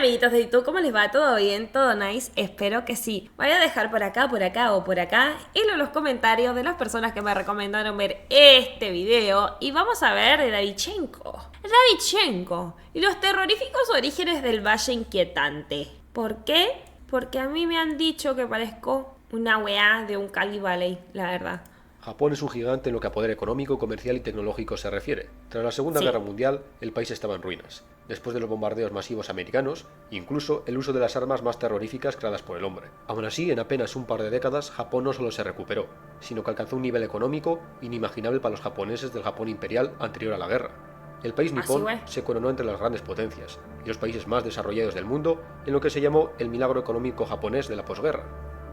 amiguitos de YouTube, ¿cómo les va? ¿Todo bien? ¿Todo nice? Espero que sí. Voy a dejar por acá o por acá en los comentarios de las personas que me recomendaron ver este video. Y vamos a ver de Davichenko. Davichenko y los terroríficos orígenes del Valle Inquietante. ¿Por qué? Porque a mí me han dicho que parezco una weá de un Cali Valley, la verdad. Japón es un gigante en lo que a poder económico, comercial y tecnológico se refiere. Tras la Segunda Guerra Mundial, el país estaba en ruinas. Después de los bombardeos masivos americanos, incluso el uso de las armas más terroríficas creadas por el hombre. Aún así, en apenas un par de décadas, Japón no solo se recuperó, sino que alcanzó un nivel económico inimaginable para los japoneses del Japón imperial anterior a la guerra. El país nipón se coronó entre las grandes potencias y los países más desarrollados del mundo en lo que se llamó el milagro económico japonés de la posguerra.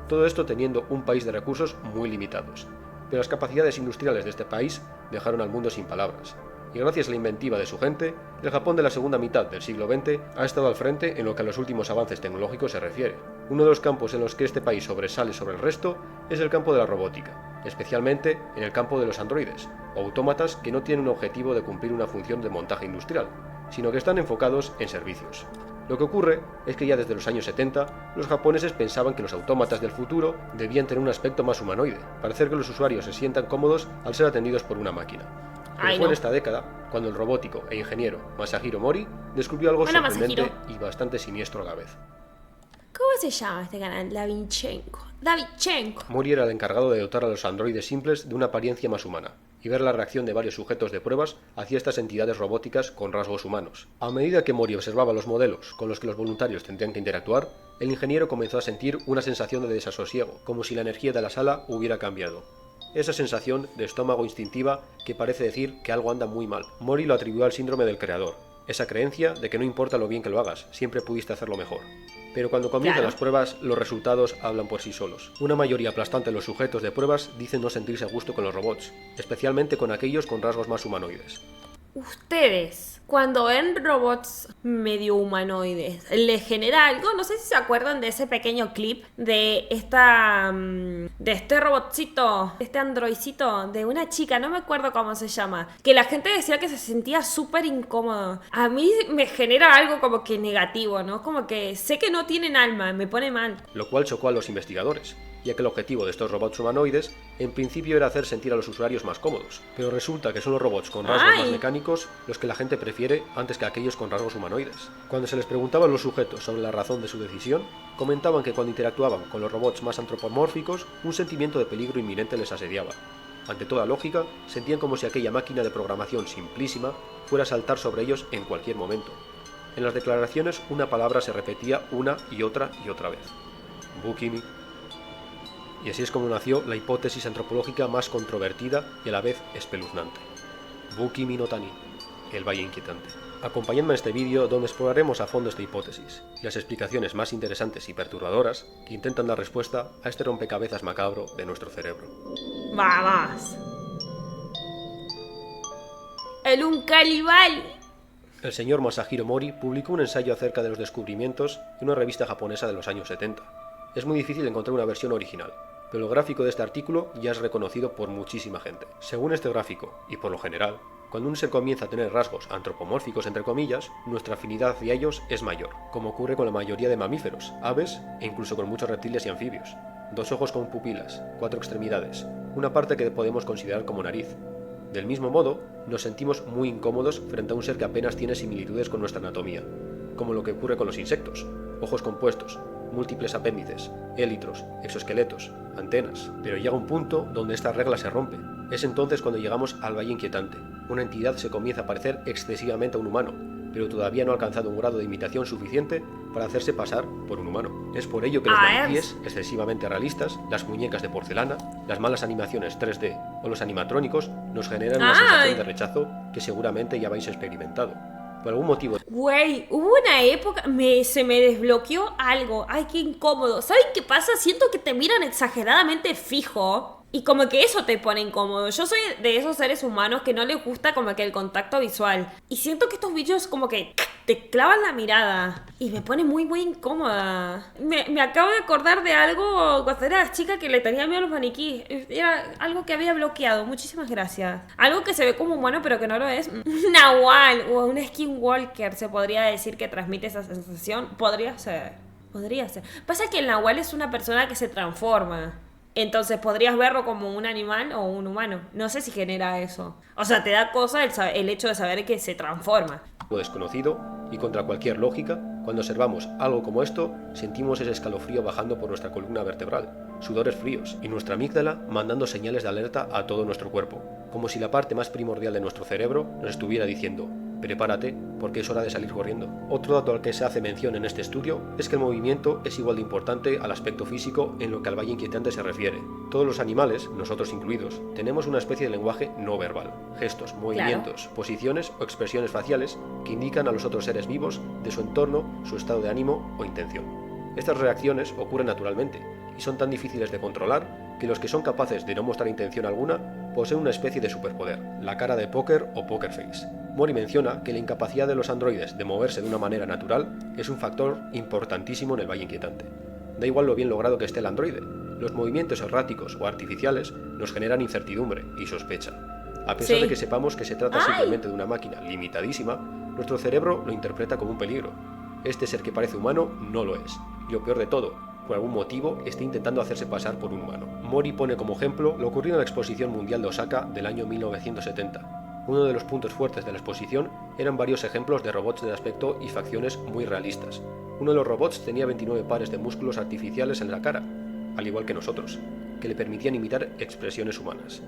Todo esto teniendo un país de recursos muy limitados. Pero las capacidades industriales de este país dejaron al mundo sin palabras. Y gracias a la inventiva de su gente, el Japón de la segunda mitad del siglo XX ha estado al frente en lo que a los últimos avances tecnológicos se refiere. Uno de los campos en los que este país sobresale sobre el resto es el campo de la robótica, especialmente en el campo de los androides, o autómatas que no tienen un objetivo de cumplir una función de montaje industrial, sino que están enfocados en servicios. Lo que ocurre es que ya desde los años 70, los japoneses pensaban que los autómatas del futuro debían tener un aspecto más humanoide, para hacer que los usuarios se sientan cómodos al ser atendidos por una máquina. Pero fue en esta década cuando el robótico e ingeniero Masahiro Mori descubrió algo sorprendente y bastante siniestro a la vez. ¿Cómo se llama este canal? Davichenko. Mori era el encargado de dotar a los androides simples de una apariencia más humana y ver la reacción de varios sujetos de pruebas hacia estas entidades robóticas con rasgos humanos. A medida que Mori observaba los modelos con los que los voluntarios tendrían que interactuar, el ingeniero comenzó a sentir una sensación de desasosiego, como si la energía de la sala hubiera cambiado. Esa sensación de estómago instintiva que parece decir que algo anda muy mal. Mori lo atribuyó al síndrome del creador, esa creencia de que no importa lo bien que lo hagas, siempre pudiste hacerlo mejor. Pero cuando comienzan las pruebas, los resultados hablan por sí solos. Una mayoría aplastante de los sujetos de pruebas dicen no sentirse a gusto con los robots, especialmente con aquellos con rasgos más humanoides. Ustedes, cuando ven robots medio humanoides, ¿les genera algo? No sé si se acuerdan de ese pequeño clip de este robotcito, este androidcito de una chica, no me acuerdo cómo se llama, que la gente decía que se sentía súper incómodo. A mí me genera algo como que negativo, ¿no? Como que sé que no tienen alma, me pone mal. Lo cual chocó a los investigadores, ya que el objetivo de estos robots humanoides en principio era hacer sentir a los usuarios más cómodos, pero resulta que son los robots con rasgos más mecánicos los que la gente prefiere antes que aquellos con rasgos humanoides. Cuando se les preguntaba a los sujetos sobre la razón de su decisión, comentaban que cuando interactuaban con los robots más antropomórficos, un sentimiento de peligro inminente les asediaba. Ante toda lógica, sentían como si aquella máquina de programación simplísima fuera a saltar sobre ellos en cualquier momento. En las declaraciones una palabra se repetía una y otra vez. Bukimi. Y así es como nació la hipótesis antropológica más controvertida y a la vez espeluznante. Bukimi no Tani, el Valle Inquietante. Acompañadme en este vídeo donde exploraremos a fondo esta hipótesis y las explicaciones más interesantes y perturbadoras que intentan dar respuesta a este rompecabezas macabro de nuestro cerebro. ¡Vamos! El Uncalibal. El señor Masahiro Mori publicó un ensayo acerca de los descubrimientos en una revista japonesa de los años 70. Es muy difícil encontrar una versión original, pero el gráfico de este artículo ya es reconocido por muchísima gente. Según este gráfico, y por lo general, cuando un ser comienza a tener rasgos antropomórficos entre comillas, nuestra afinidad hacia ellos es mayor, como ocurre con la mayoría de mamíferos, aves e incluso con muchos reptiles y anfibios. 2 ojos con pupilas, 4 extremidades, una parte que podemos considerar como nariz. Del mismo modo, nos sentimos muy incómodos frente a un ser que apenas tiene similitudes con nuestra anatomía, como lo que ocurre con los insectos, ojos compuestos, múltiples apéndices, élitros, exoesqueletos, antenas. Pero llega un punto donde esta regla se rompe. Es entonces cuando llegamos al Valle Inquietante. Una entidad se comienza a parecer excesivamente a un humano, pero todavía no ha alcanzado un grado de imitación suficiente para hacerse pasar por un humano. Es por ello que los maniquíes excesivamente realistas, las muñecas de porcelana, las malas animaciones 3D o los animatrónicos nos generan una sensación de rechazo que seguramente ya habéis experimentado. Por algún motivo. Güey, hubo una época, se me desbloqueó algo. Ay, qué incómodo. ¿Saben qué pasa? Siento que te miran exageradamente fijo y como que eso te pone incómodo. Yo soy de esos seres humanos que no les gusta como que el contacto visual. Y siento que estos bichos como que te clavan la mirada y me pone muy, muy incómoda. Me acabo de acordar de algo cuando era chica que le tenía miedo a los maniquíes. Era algo que había bloqueado. Muchísimas gracias. Algo que se ve como humano pero que no lo es. Un nahual o un skinwalker se podría decir que transmite esa sensación. Podría ser. Pasa que el nahual es una persona que se transforma. Entonces podrías verlo como un animal o un humano. No sé si genera eso. O sea, te da cosa el hecho de saber que se transforma. Lo desconocido y contra cualquier lógica, cuando observamos algo como esto, sentimos ese escalofrío bajando por nuestra columna vertebral, sudores fríos y nuestra amígdala mandando señales de alerta a todo nuestro cuerpo, como si la parte más primordial de nuestro cerebro nos estuviera diciendo: prepárate, porque es hora de salir corriendo. Otro dato al que se hace mención en este estudio es que el movimiento es igual de importante al aspecto físico en lo que al valle inquietante se refiere. Todos los animales, nosotros incluidos, tenemos una especie de lenguaje no verbal, gestos, movimientos, posiciones o expresiones faciales que indican a los otros seres vivos de su entorno, su estado de ánimo o intención. Estas reacciones ocurren naturalmente y son tan difíciles de controlar que los que son capaces de no mostrar intención alguna poseen una especie de superpoder, la cara de póker o poker face. Mori menciona que la incapacidad de los androides de moverse de una manera natural es un factor importantísimo en el valle inquietante. Da igual lo bien logrado que esté el androide, los movimientos erráticos o artificiales nos generan incertidumbre y sospecha. A pesar de que sepamos que se trata simplemente de una máquina limitadísima, nuestro cerebro lo interpreta como un peligro. Este ser que parece humano no lo es, y lo peor de todo, por algún motivo está intentando hacerse pasar por un humano. Mori pone como ejemplo lo ocurrido en la Exposición Mundial de Osaka del año 1970. Uno de los puntos fuertes de la exposición eran varios ejemplos de robots de aspecto y facciones muy realistas. Uno de los robots tenía 29 pares de músculos artificiales en la cara, al igual que nosotros, que le permitían imitar expresiones humanas.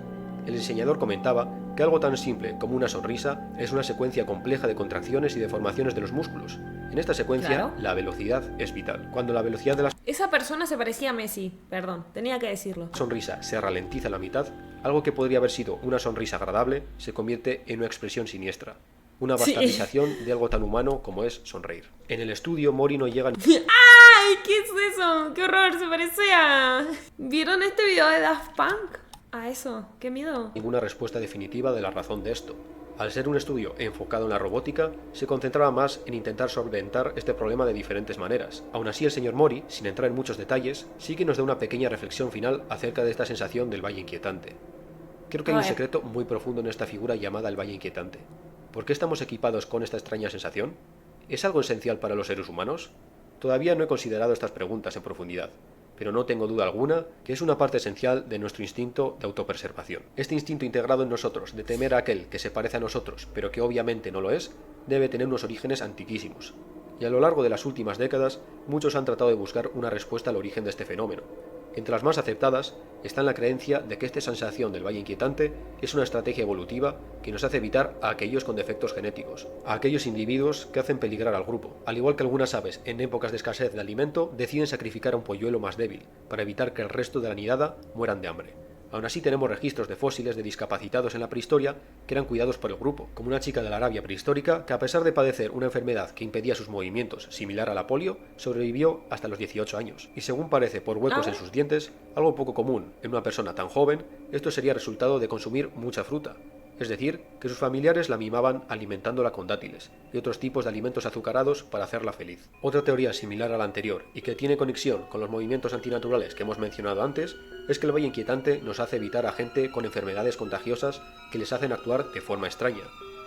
El diseñador comentaba que algo tan simple como una sonrisa es una secuencia compleja de contracciones y deformaciones de los músculos. En esta secuencia, la velocidad es vital. Cuando la velocidad de la Esa persona se parecía a Messi, perdón, tenía que decirlo. sonrisa se ralentiza a la mitad, algo que podría haber sido una sonrisa agradable se convierte en una expresión siniestra. Una bastardización de algo tan humano como es sonreír. En el estudio, Mori no llega ¡Ay! ¿Qué es eso? ¡Qué horror! Se parece a... ¿Vieron este video de Daft Punk? A eso, qué miedo. ninguna respuesta definitiva de la razón de esto. Al ser un estudio enfocado en la robótica, se concentraba más en intentar solventar este problema de diferentes maneras. Aún así, el señor Mori, sin entrar en muchos detalles, sí que nos da una pequeña reflexión final acerca de esta sensación del valle inquietante. Creo que hay un secreto muy profundo en esta figura llamada el valle inquietante. ¿Por qué estamos equipados con esta extraña sensación? ¿Es algo esencial para los seres humanos? Todavía no he considerado estas preguntas en profundidad, pero no tengo duda alguna que es una parte esencial de nuestro instinto de autopreservación. Este instinto integrado en nosotros de temer a aquel que se parece a nosotros, pero que obviamente no lo es, debe tener unos orígenes antiquísimos. Y a lo largo de las últimas décadas, muchos han tratado de buscar una respuesta al origen de este fenómeno. Entre las más aceptadas está la creencia de que esta sensación del valle inquietante es una estrategia evolutiva que nos hace evitar a aquellos con defectos genéticos, a aquellos individuos que hacen peligrar al grupo. Al igual que algunas aves en épocas de escasez de alimento deciden sacrificar a un polluelo más débil para evitar que el resto de la nidada mueran de hambre. Aún así tenemos registros de fósiles de discapacitados en la prehistoria que eran cuidados por el grupo, como una chica de la Arabia prehistórica que, a pesar de padecer una enfermedad que impedía sus movimientos similar a la polio, sobrevivió hasta los 18 años. Y según parece por huecos en sus dientes, algo poco común en una persona tan joven, esto sería resultado de consumir mucha fruta. Es decir, que sus familiares la mimaban alimentándola con dátiles y otros tipos de alimentos azucarados para hacerla feliz. Otra teoría similar a la anterior y que tiene conexión con los movimientos antinaturales que hemos mencionado antes es que el valle inquietante nos hace evitar a gente con enfermedades contagiosas que les hacen actuar de forma extraña.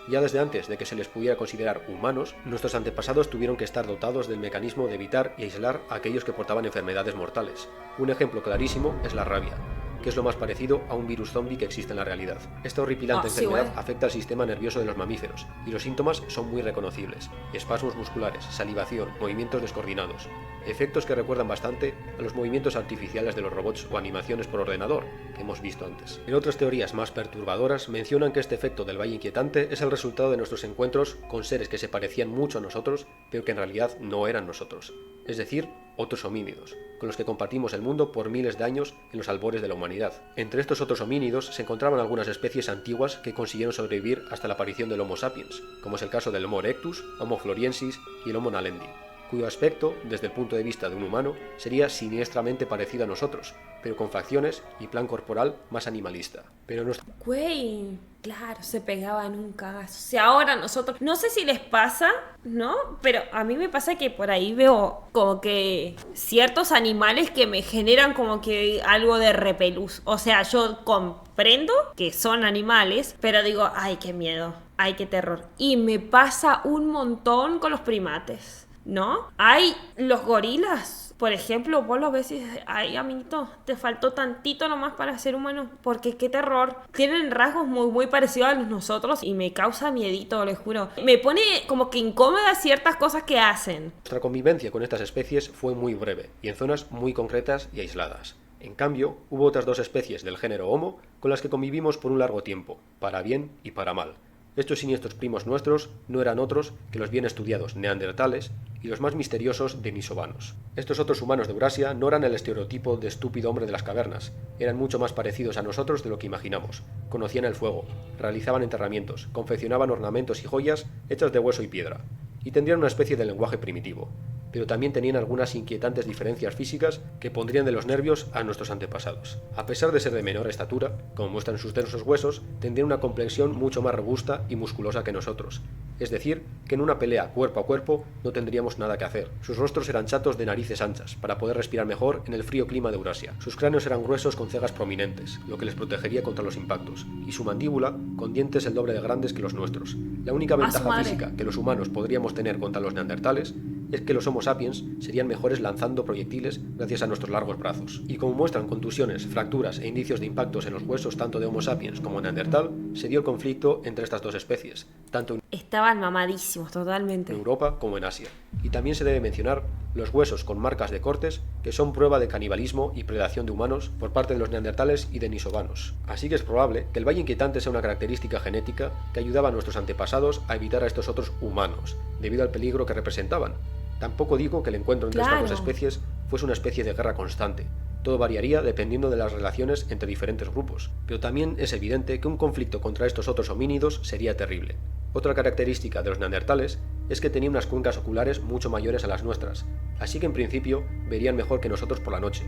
Ya desde antes de que se les pudiera considerar humanos, nuestros antepasados tuvieron que estar dotados del mecanismo de evitar y aislar a aquellos que portaban enfermedades mortales. Un ejemplo clarísimo es la rabia, que es lo más parecido a un virus zombie que existe en la realidad. Esta horripilante enfermedad afecta al sistema nervioso de los mamíferos, y los síntomas son muy reconocibles: espasmos musculares, salivación, movimientos descoordinados, efectos que recuerdan bastante a los movimientos artificiales de los robots o animaciones por ordenador que hemos visto antes. En otras teorías más perturbadoras mencionan que este efecto del valle inquietante es el resultado de nuestros encuentros con seres que se parecían mucho a nosotros, pero que en realidad no eran nosotros, es decir, otros homínidos, con los que compartimos el mundo por miles de años en los albores de la humanidad. Entre estos otros homínidos se encontraban algunas especies antiguas que consiguieron sobrevivir hasta la aparición del Homo sapiens, como es el caso del Homo erectus, Homo floresiensis y el Homo naledi. cuyo aspecto, desde el punto de vista de un humano, sería siniestramente parecido a nosotros, pero con facciones y plan corporal más animalista. Pero nuestro... Güey, claro, se pegaba en un cagazo. O sea, ahora nosotros, no sé si les pasa, ¿no? Pero a mí me pasa que por ahí veo como que ciertos animales que me generan como que algo de repelús. O sea, yo comprendo que son animales, pero digo, ay, qué miedo, ay, qué terror. Y me pasa un montón con los primates, ¿no? Hay los gorilas. Por ejemplo, vos lo ves y dices, ay, amiguito, te faltó tantito nomás para ser humano, porque qué terror. Tienen rasgos muy, muy parecidos a los nosotros y me causa miedito, les juro. Me pone como que incómoda ciertas cosas que hacen. Nuestra convivencia con estas especies fue muy breve y en zonas muy concretas y aisladas. En cambio, hubo otras 2 especies del género Homo con las que convivimos por un largo tiempo, para bien y para mal. Estos siniestros primos nuestros no eran otros que los bien estudiados neandertales y los más misteriosos denisovanos. Estos otros humanos de Eurasia no eran el estereotipo de estúpido hombre de las cavernas, eran mucho más parecidos a nosotros de lo que imaginamos. Conocían el fuego, realizaban enterramientos, confeccionaban ornamentos y joyas hechas de hueso y piedra, y tendrían una especie de lenguaje primitivo, pero también tenían algunas inquietantes diferencias físicas que pondrían de los nervios a nuestros antepasados. A pesar de ser de menor estatura, como muestran sus densos huesos, tendrían una complexión mucho más robusta y musculosa que nosotros. Es decir, que en una pelea cuerpo a cuerpo no tendríamos nada que hacer. Sus rostros eran chatos de narices anchas, para poder respirar mejor en el frío clima de Eurasia. Sus cráneos eran gruesos con cejas prominentes, lo que les protegería contra los impactos, y su mandíbula con dientes el doble de grandes que los nuestros. La única ventaja física que los humanos podríamos tener contra los neandertales es que los Homo sapiens serían mejores lanzando proyectiles gracias a nuestros largos brazos. Y como muestran contusiones, fracturas e indicios de impactos en los huesos tanto de Homo sapiens como neandertal, se dio el conflicto entre estas 2 especies, tanto en Estaban mamadísimos, totalmente. Europa como en Asia. Y también se debe mencionar los huesos con marcas de cortes que son prueba de canibalismo y predación de humanos por parte de los neandertales y denisovanos. Así que es probable que el valle inquietante sea una característica genética que ayudaba a nuestros antepasados a evitar a estos otros humanos, debido al peligro que representaban. Tampoco digo que el encuentro entre estas 2 especies fuese una especie de guerra constante. Todo variaría dependiendo de las relaciones entre diferentes grupos, pero también es evidente que un conflicto contra estos otros homínidos sería terrible. Otra característica de los neandertales es que tenían unas cuencas oculares mucho mayores a las nuestras, así que en principio verían mejor que nosotros por la noche.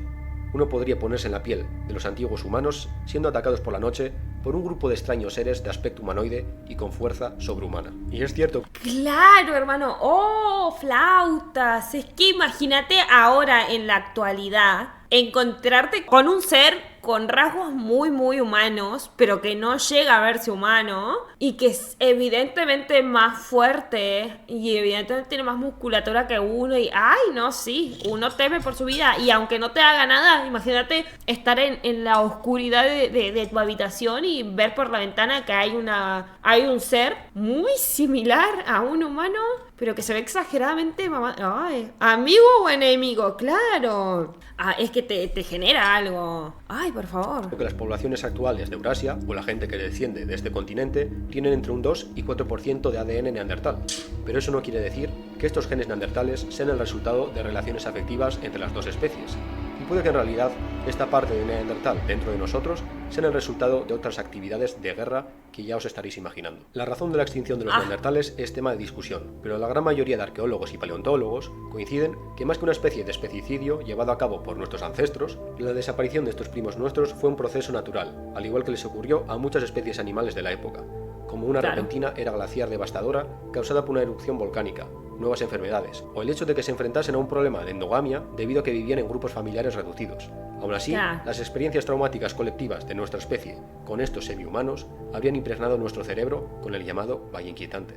Uno podría ponerse en la piel de los antiguos humanos siendo atacados por la noche por un grupo de extraños seres de aspecto humanoide y con fuerza sobrehumana. Y es cierto. Claro, hermano. ¡Oh, flautas! Es que imagínate ahora en la actualidad encontrarte con un ser con rasgos muy, muy humanos, pero que no llega a verse humano y que es evidentemente más fuerte y evidentemente tiene más musculatura que uno y, ay, no, sí, uno teme por su vida y aunque no te haga nada, imagínate estar en la oscuridad de tu habitación y ver por la ventana que hay un ser muy similar a un humano, pero que se ve exageradamente ay, amigo o enemigo, claro. Ah, es que te genera algo. Ay, por favor. Que las poblaciones actuales de Eurasia, o la gente que desciende de este continente, tienen entre un 2 y 4% de ADN neandertal. Pero eso no quiere decir que estos genes neandertales sean el resultado de relaciones afectivas entre las 2 especies. Y puede que en realidad esta parte de neandertal dentro de nosotros sea el resultado de otras actividades de guerra que ya os estaréis imaginando. La razón de la extinción de los neandertales es tema de discusión, pero la gran mayoría de arqueólogos y paleontólogos coinciden que más que una especie de especicidio llevado a cabo por nuestros ancestros, la desaparición de estos primos nuestros fue un proceso natural, al igual que les ocurrió a muchas especies animales de la época, como una repentina era glaciar devastadora causada por una erupción volcánica, nuevas enfermedades, o el hecho de que se enfrentasen a un problema de endogamia debido a que vivían en grupos familiares reducidos. Aún así, las experiencias traumáticas colectivas de nuestra especie con estos semi-humanos habrían impregnado nuestro cerebro con el llamado Valle Inquietante.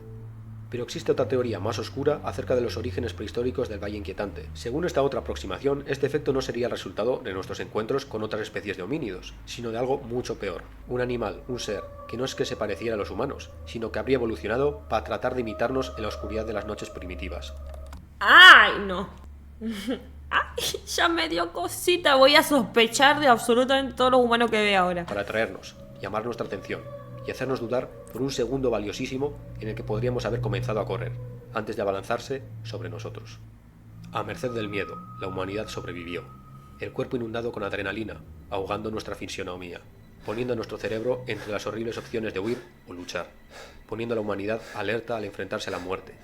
Pero existe otra teoría más oscura acerca de los orígenes prehistóricos del Valle Inquietante. Según esta otra aproximación, este efecto no sería el resultado de nuestros encuentros con otras especies de homínidos, sino de algo mucho peor. Un animal, un ser, que no es que se pareciera a los humanos, sino que habría evolucionado para tratar de imitarnos en la oscuridad de las noches primitivas. ¡Ay, no! ¡Ay, ya me dio cosita! Voy a sospechar de absolutamente todo lo humano que ve ahora. Para atraernos, llamar nuestra atención y hacernos dudar por un segundo valiosísimo en el que podríamos haber comenzado a correr, antes de abalanzarse sobre nosotros. A merced del miedo, la humanidad sobrevivió, el cuerpo inundado con adrenalina, ahogando nuestra fisionomía, poniendo a nuestro cerebro entre las horribles opciones de huir o luchar, poniendo a la humanidad alerta al enfrentarse a la muerte,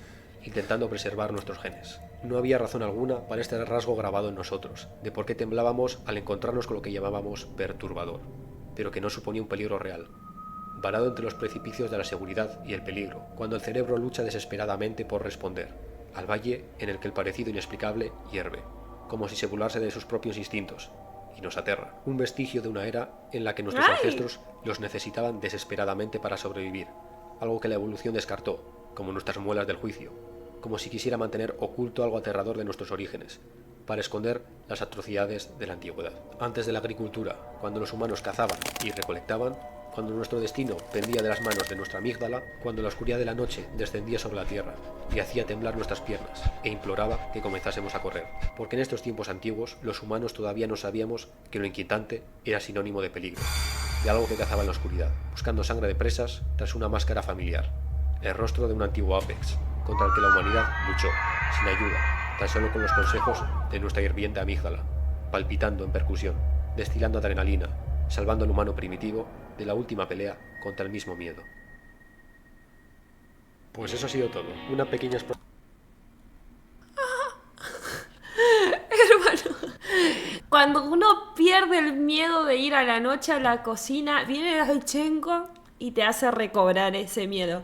intentando preservar nuestros genes. No había razón alguna para este rasgo grabado en nosotros, de por qué temblábamos al encontrarnos con lo que llamábamos perturbador, pero que no suponía un peligro real. Varado entre los precipicios de la seguridad y el peligro, cuando el cerebro lucha desesperadamente por responder, al valle en el que el parecido inexplicable hierve, como si se burlase de sus propios instintos, y nos aterra. Un vestigio de una era en la que nuestros ancestros los necesitaban desesperadamente para sobrevivir, algo que la evolución descartó, como nuestras muelas del juicio, como si quisiera mantener oculto algo aterrador de nuestros orígenes, para esconder las atrocidades de la antigüedad. Antes de la agricultura, cuando los humanos cazaban y recolectaban, cuando nuestro destino pendía de las manos de nuestra amígdala, cuando la oscuridad de la noche descendía sobre la tierra y hacía temblar nuestras piernas e imploraba que comenzásemos a correr, porque en estos tiempos antiguos los humanos todavía no sabíamos que lo inquietante era sinónimo de peligro, de algo que cazaba en la oscuridad, buscando sangre de presas tras una máscara familiar, el rostro de un antiguo Apex, contra el que la humanidad luchó, sin ayuda, tan solo con los consejos de nuestra hirviente amígdala, palpitando en percusión, destilando adrenalina, salvando al humano primitivo de la última pelea contra el mismo miedo. Pues eso ha sido todo. Una pequeña Hermano, cuando uno pierde el miedo de ir a la noche a la cocina, viene Daichenko y te hace recobrar ese miedo.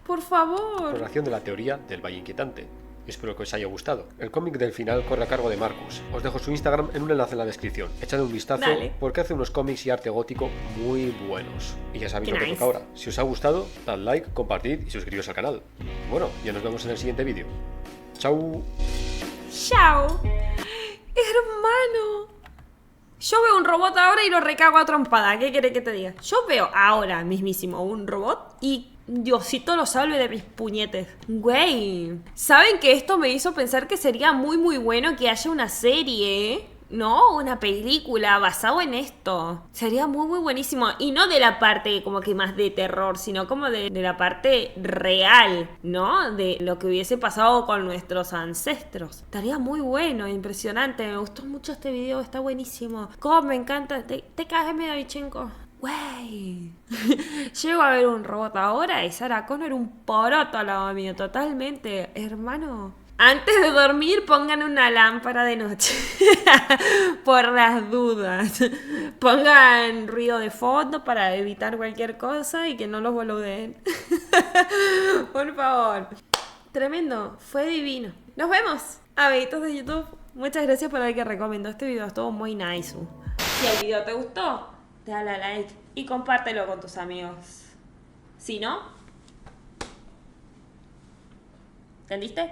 Por favor. exploración de la teoría del Valle Inquietante. Espero que os haya gustado. El cómic del final corre a cargo de Marcus. Os dejo su Instagram en un enlace en la descripción. Echad un vistazo porque hace unos cómics y arte gótico muy buenos. Y ya sabéis lo que toca ahora. Si os ha gustado, dad like, compartid y suscribiros al canal. Bueno, ya nos vemos en el siguiente vídeo. ¡Chao! ¡Chao! Hermano. Yo veo un robot ahora y lo recago a trompada. ¿Qué querés que te diga? Yo veo ahora mismísimo un robot y Diosito lo salve de mis puñetes. Güey, ¿saben que esto me hizo pensar que sería muy muy bueno que haya una serie? ¿No? Una película basada en esto. Sería muy muy buenísimo. Y no de la parte como que más de terror, sino como de la parte real, ¿no? De lo que hubiese pasado con nuestros ancestros. Estaría muy bueno, impresionante. Me gustó mucho este video, está buenísimo. Cómo me encanta. Te caes medio Daichenko. Güey. Llego a ver un robot ahora y Sarah Connor un poroto al lado mío, totalmente. Hermano. Antes de dormir pongan una lámpara de noche. Por las dudas. Pongan ruido de fondo para evitar cualquier cosa y que no los boludeen. Por favor. Tremendo. Fue divino. Nos vemos. Amiguitos de YouTube. Muchas gracias por el que recomendó este video. Estuvo muy nice. Si el video te gustó, dale a like y compártelo con tus amigos. Si no, ¿entendiste?